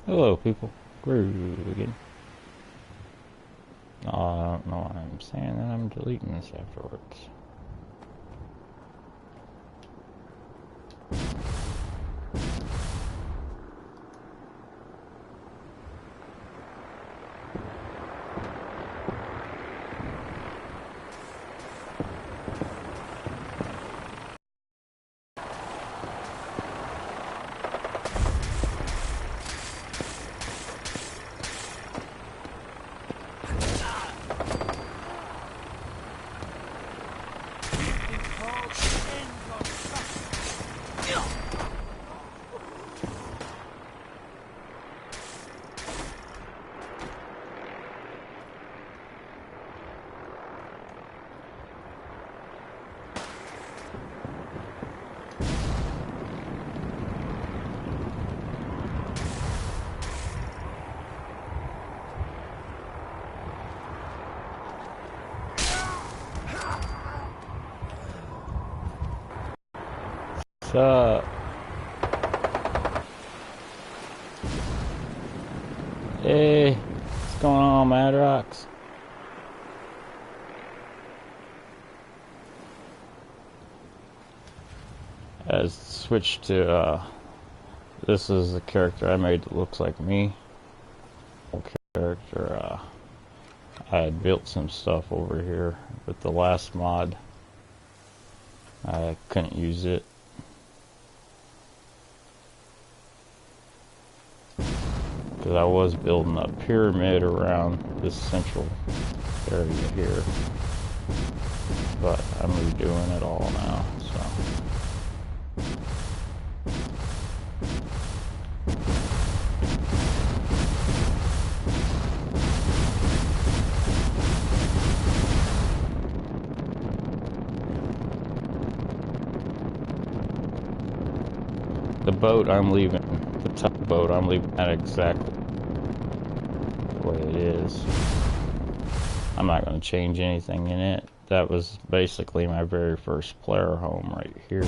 Hello, people. Groove again. I don't know why I'm saying that. I'm deleting this afterwards. What's up? Hey, what's going on, Madrox? I switched to, this is the character I made that looks like me. Character, I had built some stuff over here with the last mod. I couldn't use it. Because I was building a pyramid around this central area here. But I'm redoing it all now, so. The boat I'm leaving, the top boat, I'm leaving that exactly the way it is. I'm not going to change anything in it. That was basically my very first player home right here.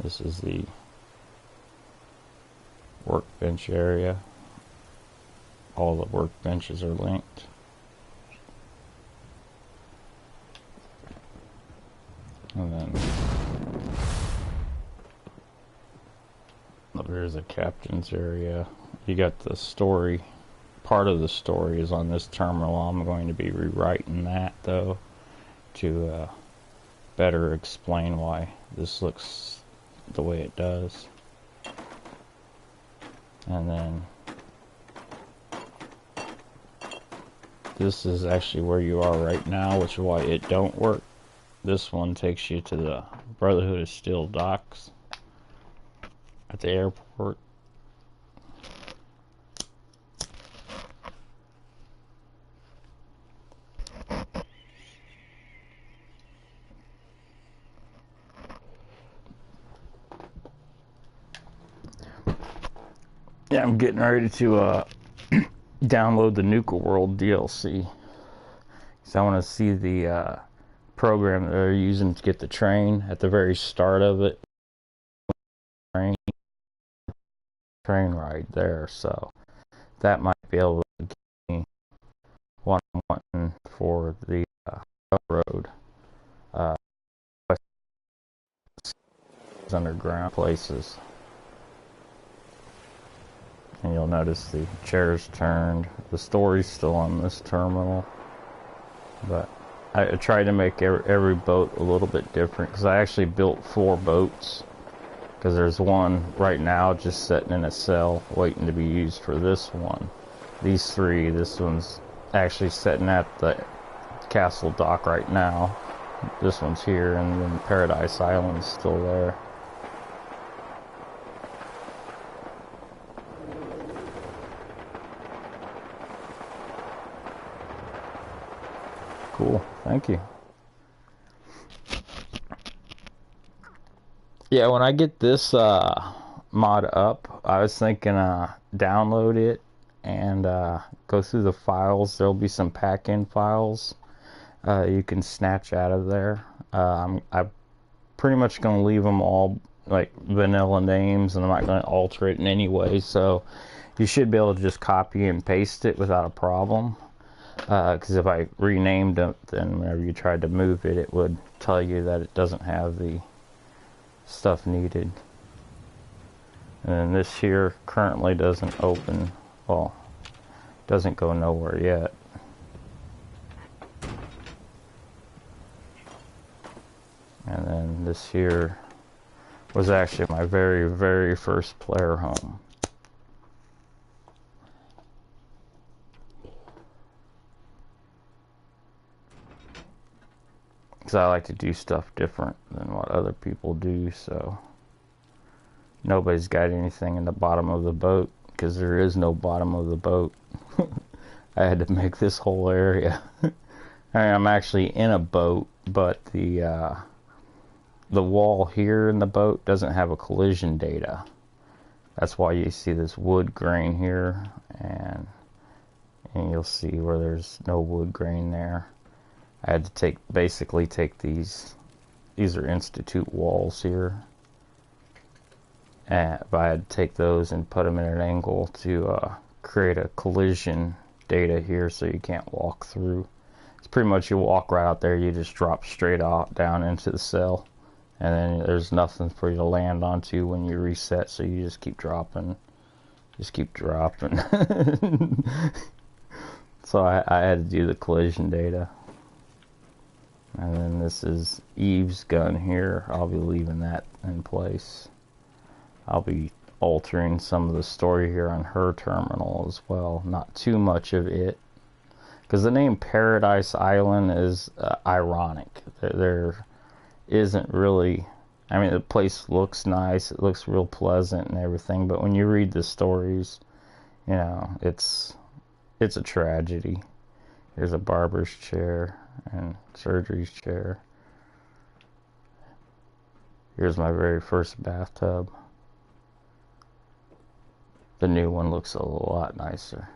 This is the workbench area. All the workbenches are linked. And then there's a captain's area. You got the story. Part of the story is on this terminal. I'm going to be rewriting that though to better explain why this looks the way it does. And then this is actually where you are right now, which is why it don't work. This one takes you to the Brotherhood of Steel docks at the airport. Yeah, I'm getting ready to download the Nuka World DLC. So I want to see the program that they're using to get the train at the very start of it. Train ride there, so that might be able to give me what I'm wanting for the railroad underground places. And you'll notice the chairs turned. The story's still on this terminal, but I tried to make every boat a little bit different because I actually built 4 boats. Because there's one right now just sitting in a cell waiting to be used for this one. These 3, this one's actually sitting at the castle dock right now. This one's here, and then Paradise Island's still there. Cool, thank you. Yeah, when I get this mod up, I was thinking download it and go through the files. There'll be some pack-in files you can snatch out of there. I pretty much going to leave them all like vanilla names, and I'm not going to alter it in any way, so you should be able to just copy and paste it without a problem. Because if I renamed it, then whenever you tried to move it, it would tell you that it doesn't have the stuff needed. And then this here currently doesn't open, well, doesn't go nowhere yet. And then this here was actually my very, very first player home. Because I like to do stuff different than what other people do, so nobody's got anything in the bottom of the boat, because there is no bottom of the boat. I had to make this whole area. I mean, I'm actually in a boat, but the wall here in the boat doesn't have a collision data. That's why you see this wood grain here, and you'll see where there's no wood grain there. I had to basically take these are Institute walls here, but I had to take those and put them in an angle to create a collision data here, so you can't walk through. It's pretty much you walk right out there, you just drop straight out down into the cell, and then there's nothing for you to land onto when you reset, so you just keep dropping. So I had to do the collision data. And then this is Eve's gun here. I'll be leaving that in place. I'll be altering some of the story here on her terminal as well. Not too much of it, because the name Paradise Island is ironic. There isn't really, I mean, the place looks nice, it looks real pleasant and everything, but when you read the stories, you know, it's a tragedy. Here's a barber's chair and surgery's chair. Here's my very first bathtub. The new one looks a lot nicer.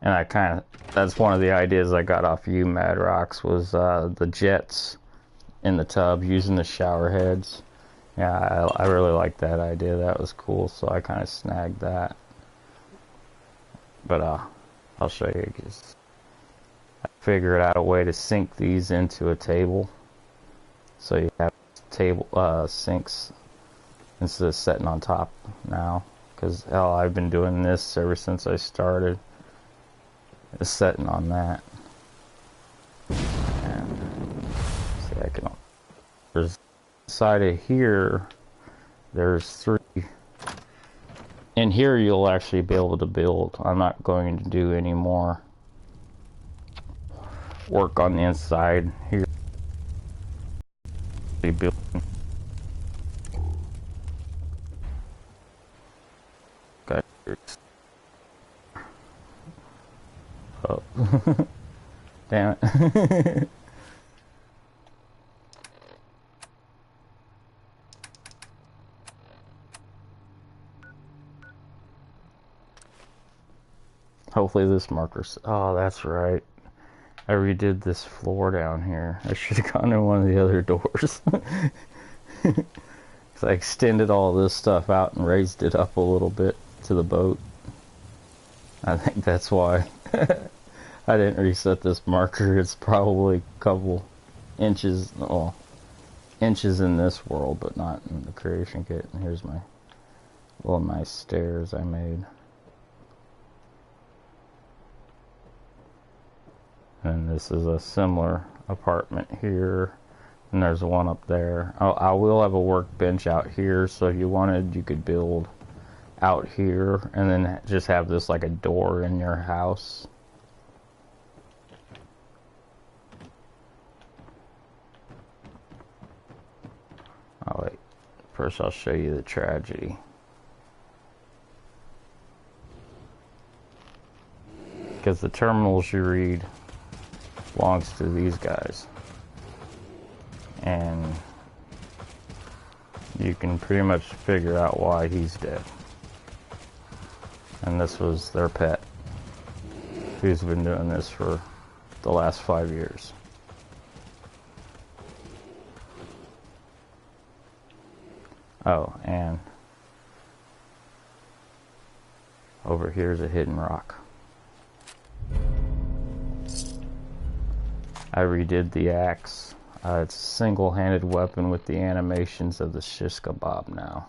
And that's one of the ideas I got off you, Mad Rocks, was the jets in the tub using the shower heads. Yeah, I really liked that idea. That was cool, so I kind of snagged that. But I'll show you, because I figured out a way to sync these into a table, so you have table sinks instead of sitting on top now. Because hell, I've been doing this ever since I started. It's setting on that. And see, I can. There's inside of here. There's 3. In here, you'll actually be able to build. I'm not going to do any more work on the inside here. Building. Okay. Oh. Damn it. Hopefully this marker's... Oh, that's right. I redid this floor down here. I should have gone in one of the other doors. Because I extended all this stuff out and raised it up a little bit to the boat. I think that's why I didn't reset this marker. It's probably a couple inches, well, inches in this world, but not in the creation kit. And here's my little nice stairs I made. And this is a similar apartment here, and there's one up there. I will have a workbench out here, so if you wanted, you could build out here and then just have this like a door in your house. Oh wait, first I'll show you the tragedy. Because the terminals you read belongs to these guys, and you can pretty much figure out why he's dead. And this was their pet, who's been doing this for the last 5 years. Oh, and over here's a hidden rock. I redid the axe. It's a single-handed weapon with the animations of the shish kebab now.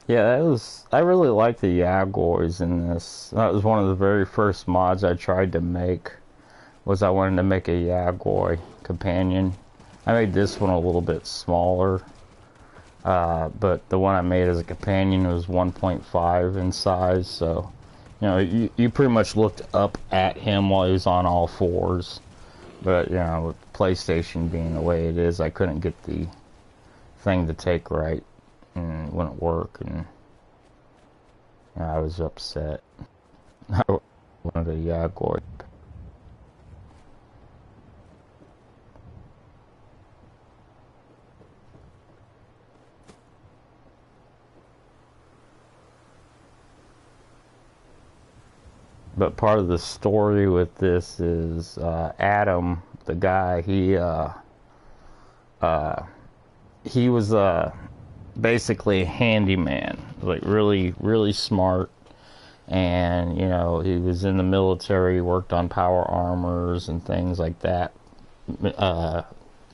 Yeah, I really like the Yagoys in this. That was one of the very first mods I tried to make, was I wanted to make a Yagoy companion. I made this one a little bit smaller, but the one I made as a companion was 1.5 in size, so, you know, you pretty much looked up at him while he was on all fours. But, you know, with PlayStation being the way it is, I couldn't get the thing to take right. And it wouldn't work, and you know, I was upset. I wanted a Yagoy. But part of the story with this is Adam, the guy, he was basically a handyman, like really smart, and you know, he was in the military, worked on power armors and things like that,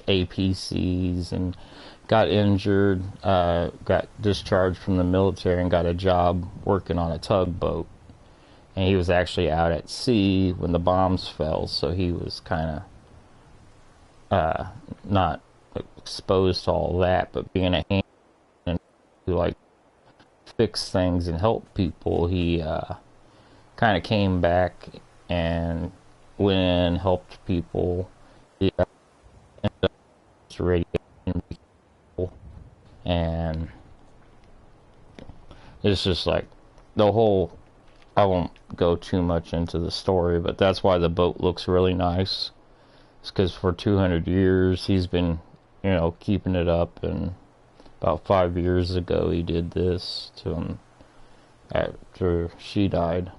APCs, and got injured, got discharged from the military and got a job working on a tugboat, and he was actually out at sea when the bombs fell, so he was kind of not exposed to all that, but being a handyman who like fix things and help people, he kind of came back and went in and helped people. He ended up radiation people, and it's just like the whole, I won't go too much into the story, but that's why the boat looks really nice. It's because for 200 years he's been, you know, keeping it up, and about 5 years ago he did this to him after she died.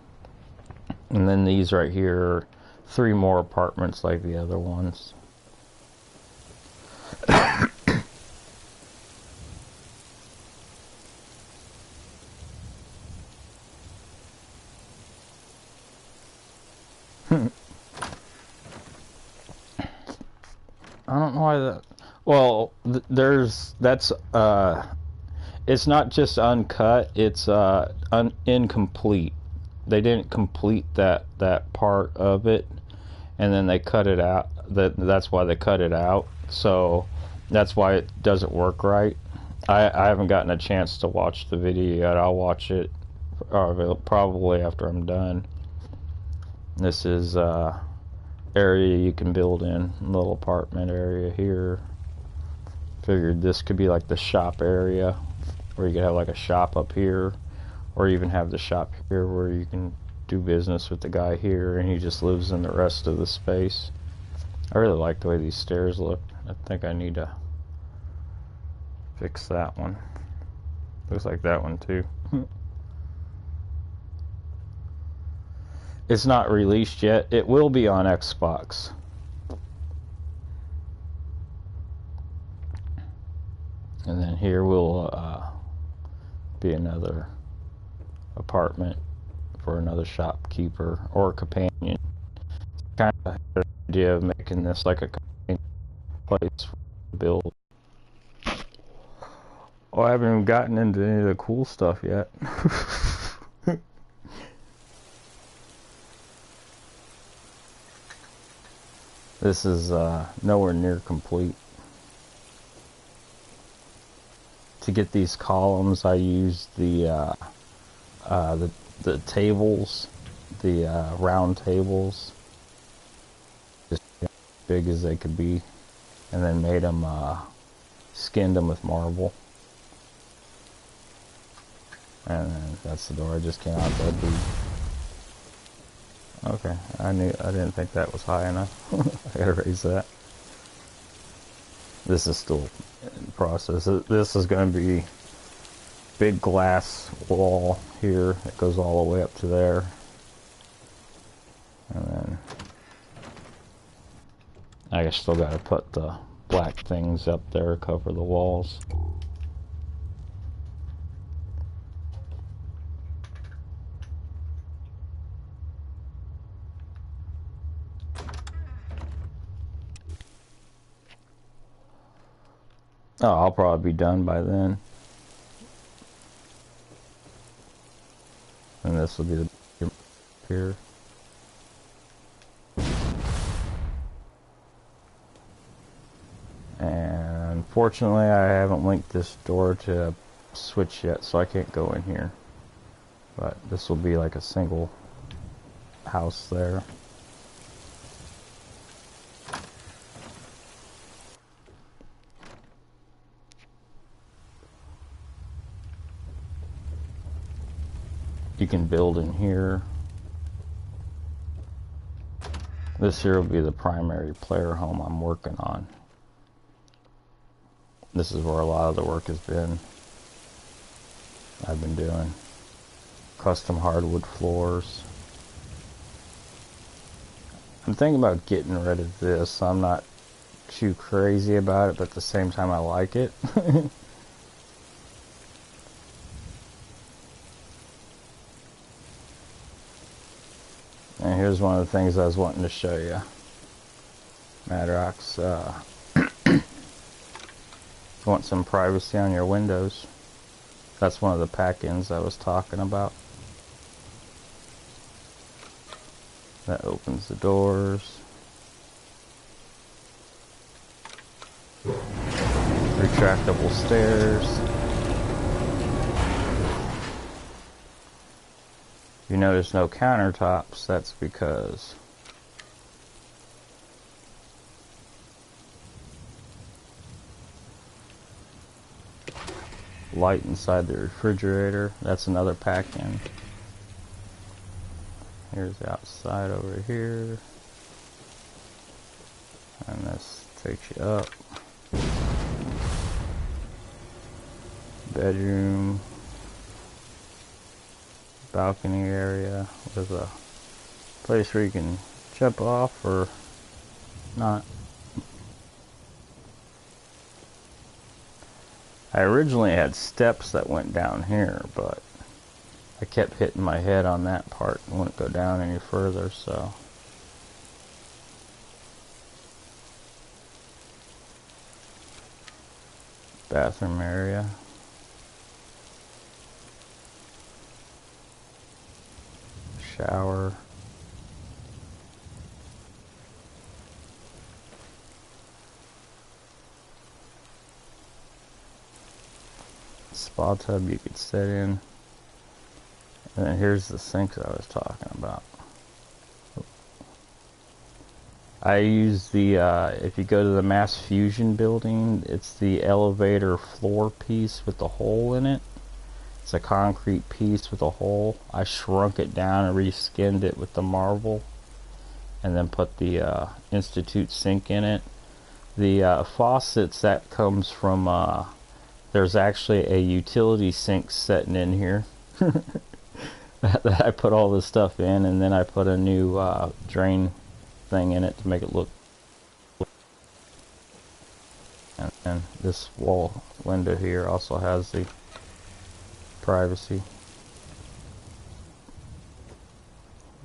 And then these right here are 3 more apartments like the other ones. I don't know why that. Well, it's not just uncut, it's incomplete. They didn't complete that part of it, and then they cut it out. That's why they cut it out. So that's why it doesn't work right. I haven't gotten a chance to watch the video yet. I'll watch it probably after I'm done. This is area you can build in, little apartment area here. Figured this could be like the shop area, where you could have like a shop up here, or even have the shop here where you can do business with the guy here and he just lives in the rest of the space. I really like the way these stairs look. I think I need to fix that one. Looks like that one too. It's not released yet. It will be on Xbox. And then here will be another apartment for another shopkeeper or companion. Kind of had an idea of making this like a companion place to build. Oh, I haven't even gotten into any of the cool stuff yet. This is nowhere near complete. To get these columns, I used the tables, the round tables, just as big as they could be, and then made them, skinned them with marble. And then that's the door I just came out. That'd be Okay, I didn't think that was high enough. I gotta raise that. This is still in process. This is going to be big glass wall here. It goes all the way up to there. And then I still got to put the black things up there, cover the walls. Oh, I'll probably be done by then. And this will be the here. And unfortunately, I haven't linked this door to a switch yet, so I can't go in here. But this will be like a single house there. You can build in here. This here will be the primary player home I'm working on. This is where a lot of the work has been. I've been doing custom hardwood floors. I'm thinking about getting rid of this. I'm not too crazy about it, but at the same time I like it. And here's one of the things I was wanting to show you. Madrox, you want some privacy on your windows. That's one of the pack-ins I was talking about. That opens the doors. Retractable stairs. You notice no countertops, that's because light inside the refrigerator. That's another pack-in. Here's the outside over here. And this takes you up. Bedroom. Balcony area with a place where you can jump off or not. I originally had steps that went down here, but I kept hitting my head on that part and wouldn't go down any further, so. Bathroom area. Shower. Spa tub you could sit in. And then here's the sinks I was talking about. I use the, if you go to the Mass Fusion building, it's the elevator floor piece with the hole in it. It's a concrete piece with a hole. I shrunk it down and reskinned it with the marble, and then put the Institute sink in it. The faucets, that comes from, there's actually a utility sink sitting in here that I put all this stuff in, and then I put a new drain thing in it to make it look. And this wall window here also has the privacy.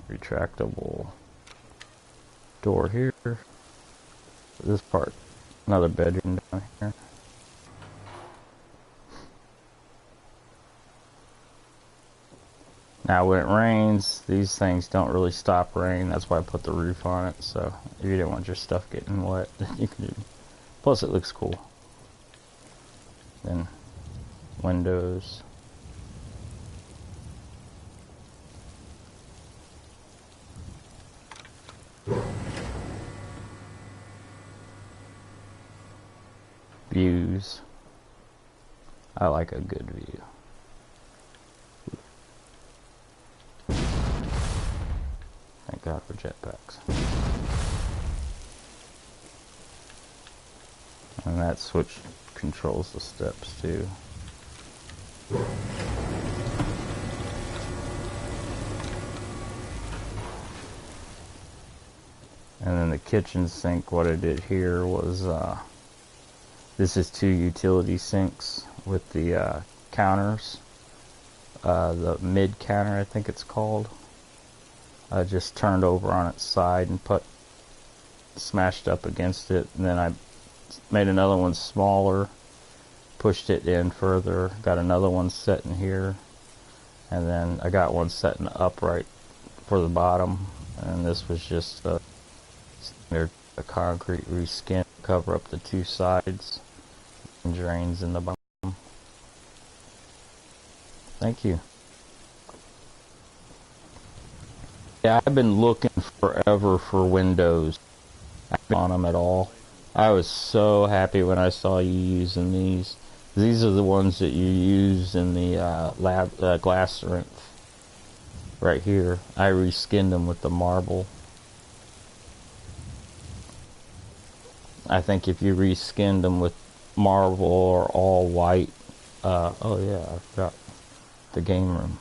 Retractable door here. This part, another bedroom down here. Now when it rains, these things don't really stop rain. That's why I put the roof on it. So if you didn't want your stuff getting wet, then you can do. Plus it looks cool. Then windows. Views. I like a good view. Thank God for jetpacks. And that switch controls the steps too. And then the kitchen sink, what I did here was, this is 2 utility sinks with the counters. The mid counter, I think it's called. I just turned over on its side and smashed up against it, and then I made another one smaller, pushed it in further, got another one set in here, and then I got one set in upright for the bottom, and this was just a concrete reskin to cover up the 2 sides and drains in the bottom. Thank you. Yeah, I've been looking forever for windows. I haven't on them at all. I was so happy when I saw you using these. These are the ones that you use in the glass rinse. Right here. I reskinned them with the marble. I think if you reskinned them with marble or all white, oh yeah, I forgot the game room.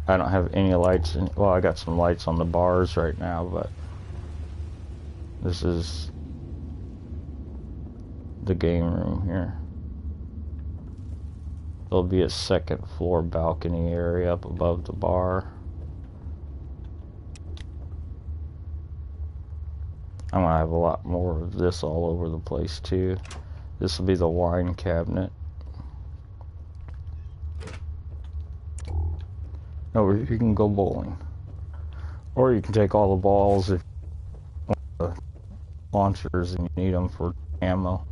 I don't have any lights in, well, I got some lights on the bars right now, but this is the game room here. There'll be a 2nd floor balcony area up above the bar. I'm gonna have a lot more of this all over the place too. This will be the wine cabinet. Or you can go bowling. Or you can take all the balls if you want the launchers and you need them for ammo.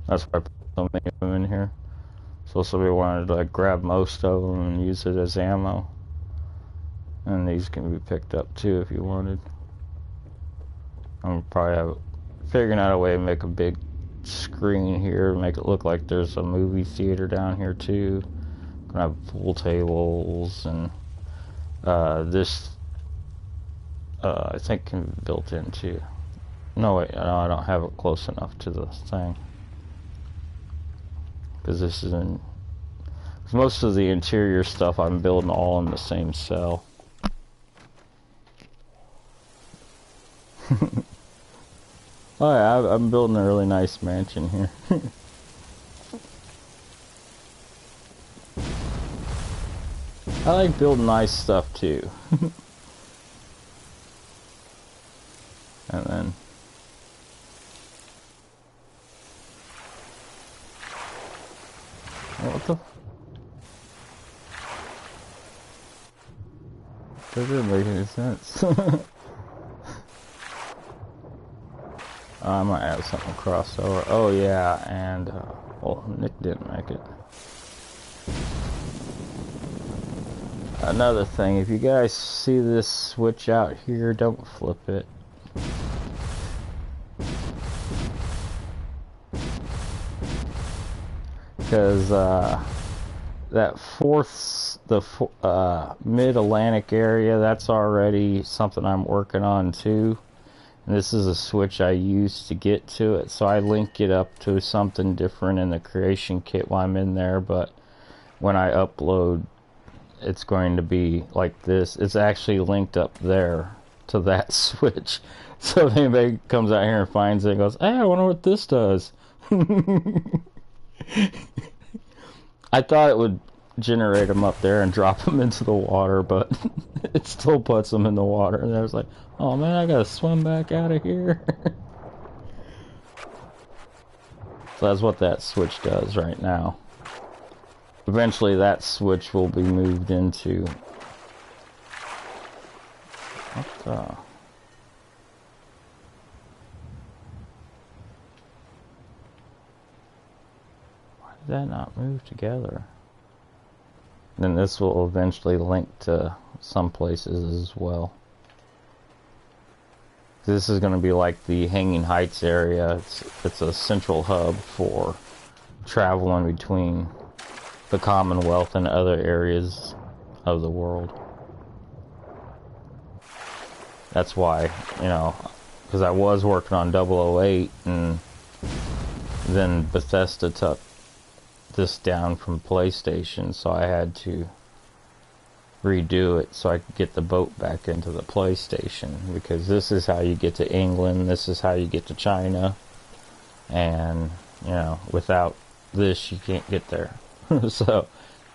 That's why I put so many of them in here. So somebody wanted to like grab most of them and use it as ammo. And these can be picked up too if you wanted. I'm probably figuring out a way to make a big screen here, make it look like there's a movie theater down here too. Gonna have pool tables and this I think can be built in too. No wait, no, I don't have it close enough to the thing because this is in. Cause most of the interior stuff I'm building all in the same cell. Oh yeah, I'm building a really nice mansion here. I like building nice stuff too. And then what the? That didn't make any sense. I might have something crossover. Oh yeah, and well, Nick didn't make it. Another thing, if you guys see this switch out here, don't flip it. Because that mid-Atlantic area, that's already something I'm working on too. And this is a switch I use to get to it, so I link it up to something different in the creation kit while I'm in there, but when I upload, it's going to be like this. It's actually linked up there to that switch. So if anybody comes out here and finds it and goes, hey, I wonder what this does. I thought it would generate them up there and drop them into the water, but it still puts them in the water. And I was like, oh man, I gotta swim back out of here. So that's what that switch does right now. Eventually that switch will be moved into... What the... Why did that not move together? Then this will eventually link to some places as well. This is going to be like the Hanging Heights area. It's a central hub for traveling between the Commonwealth and other areas of the world. That's why, you know, because I was working on 008, and then Bethesda took this down from PlayStation, so I had to redo it so I could get the boat back into the PlayStation, because this is how you get to England, this is how you get to China, and you know, without this you can't get there. So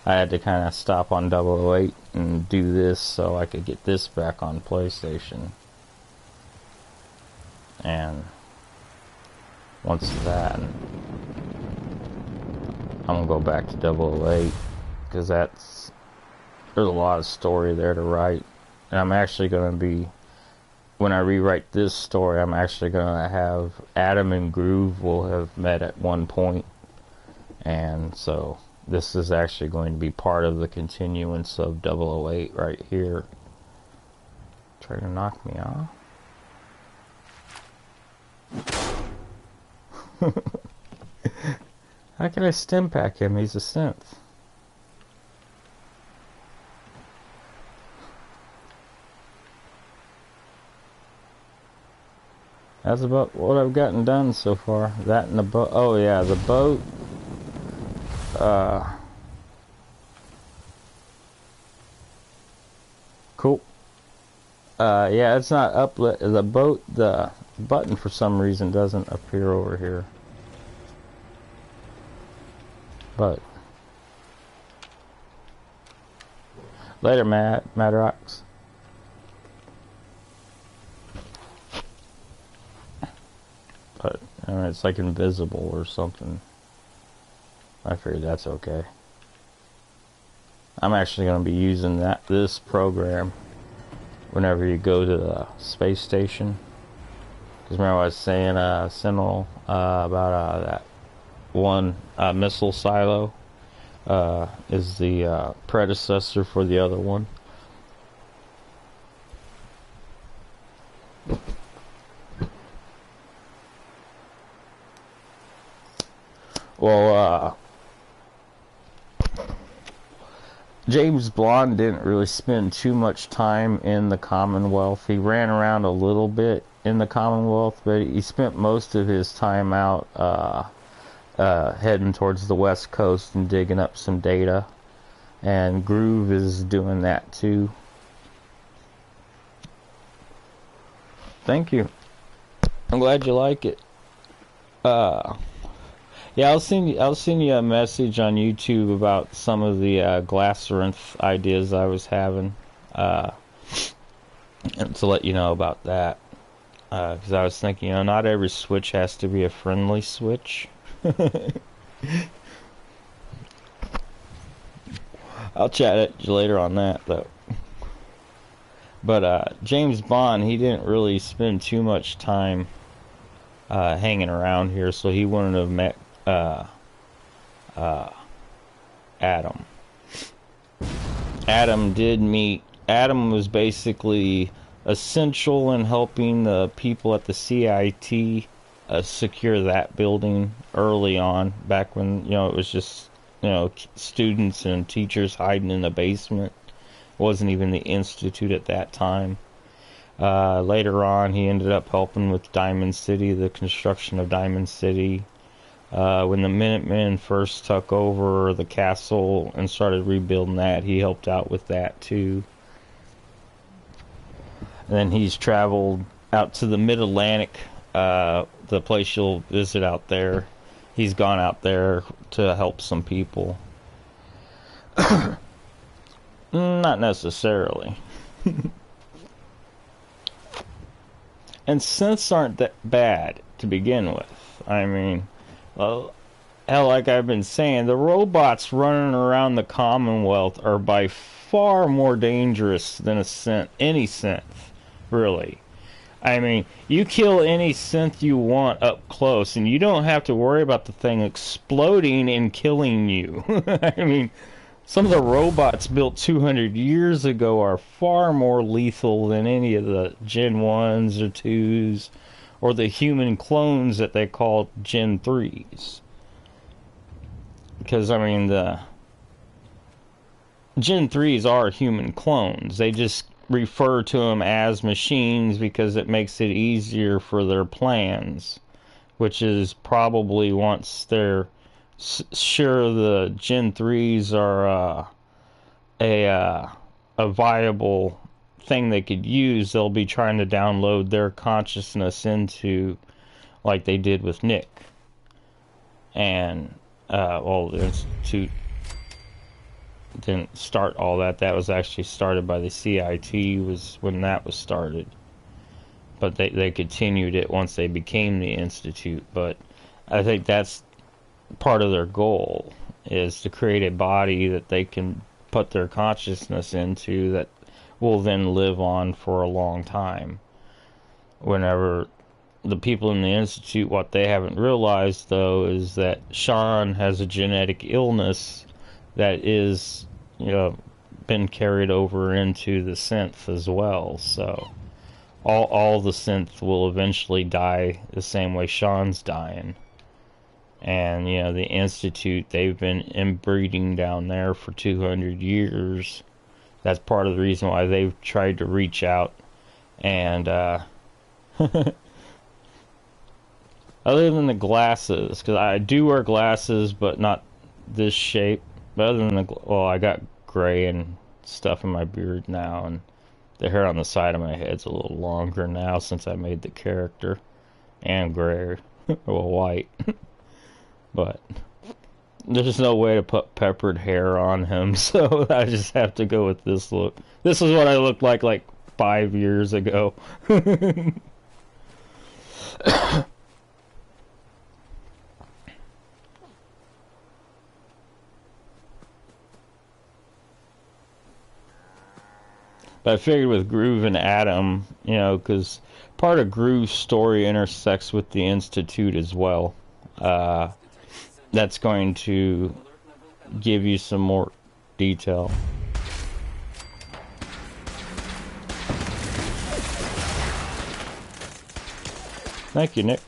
I had to kind of stop on 008 and do this so I could get this back on PlayStation. And once that, I'm gonna go back to 008, because there's a lot of story there to write. And I'm actually going to be, when I rewrite this story, I'm actually going to have Adam and Groove will have met at one point. And so this is actually going to be part of the continuance of 008 right here. Trying to knock me off. How can I stim pack him? He's a synth. That's about what I've gotten done so far. That and the boat. Oh yeah, the boat. Cool. Yeah, it's not uplit. The boat, the button for some reason doesn't appear over here. But later, Madrox. But it's like invisible or something. I figured that's okay. I'm actually going to be using this program whenever you go to the space station. Because remember I was saying Sentinel about that one missile silo is the predecessor for the other one. Well, James Bond didn't really spend too much time in the Commonwealth. He ran around a little bit in the Commonwealth, but he spent most of his time out heading towards the West Coast and digging up some data. And Groove is doing that too. Thank you. I'm glad you like it. Yeah, I'll send you a message on YouTube about some of the Glassarinth ideas I was having, and to let you know about that. Because I was thinking, you know, not every switch has to be a friendly switch. I'll chat at you later on that, though. But James Bond, he didn't really spend too much time hanging around here, so he wouldn't have met Adam. Adam was basically essential in helping the people at the CIT secure that building early on, back when, you know, it was just, you know, students and teachers hiding in the basement. It wasn't even the Institute at that time. Later on, he ended up helping with Diamond City, the construction of Diamond City. When the Minutemen first took over the castle and started rebuilding that, he helped out with that too. And then he's traveled out to the Mid-Atlantic, the place you'll visit out there. He's gone out there to help some people. Not necessarily. And synths aren't that bad to begin with. I mean, well, hell, like I've been saying, the robots running around the Commonwealth are by far more dangerous than any synth, really. I mean, you kill any synth you want up close, and you don't have to worry about the thing exploding and killing you. I mean, Some of the robots built 200 years ago are far more lethal than any of the Gen 1s or 2s or the human clones that they call Gen 3s. Because, I mean, the Gen 3s are human clones. They just refer to them as machines because it makes it easier for their plans, which is probably once they're sure the Gen 3s are a viable thing they could use, they'll be trying to download their consciousness into, like they did with Nick. And well, the Institute didn't start all that. That was actually started by the CIT, was when that was started. But they continued it once they became the Institute. But I think that's part of their goal, is to create a body that they can put their consciousness into that will then live on for a long time. Whenever the people in the Institute, what they haven't realized though is that Sean has a genetic illness that is, you know, been carried over into the synth as well. So all the synth will eventually die the same way Sean's dying. And, you know, the Institute, they've been inbreeding down there for 200 years. That's part of the reason why they've tried to reach out. And, other than the glasses, because I do wear glasses, but not this shape. But other than well, I got gray and stuff in my beard now, and the hair on the side of my head's a little longer now since I made the character. And gray, well, white. But there's no way to put peppered hair on him, so I just have to go with this look. This is what I looked like 5 years ago. But I figured with Groove and Adam, you know, because part of Groove's story intersects with the Institute as well. That's going to give you some more detail. Thank you, Nick.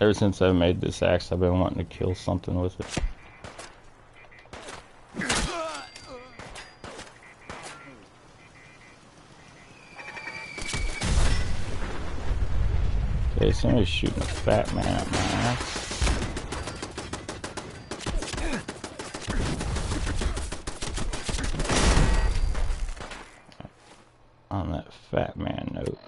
Ever since I made this axe, I've been wanting to kill something with it. Okay, somebody's shooting a fat man at my axe. On that fat man note.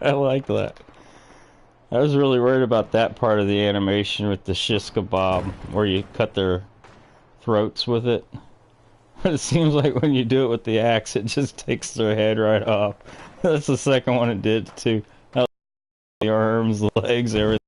I like that. I was really worried about that part of the animation with the shish kebab, where you cut their throats with it. It seems like when you do it with the axe, it just takes their head right off. That's the second one it did too. The arms, the legs, everything.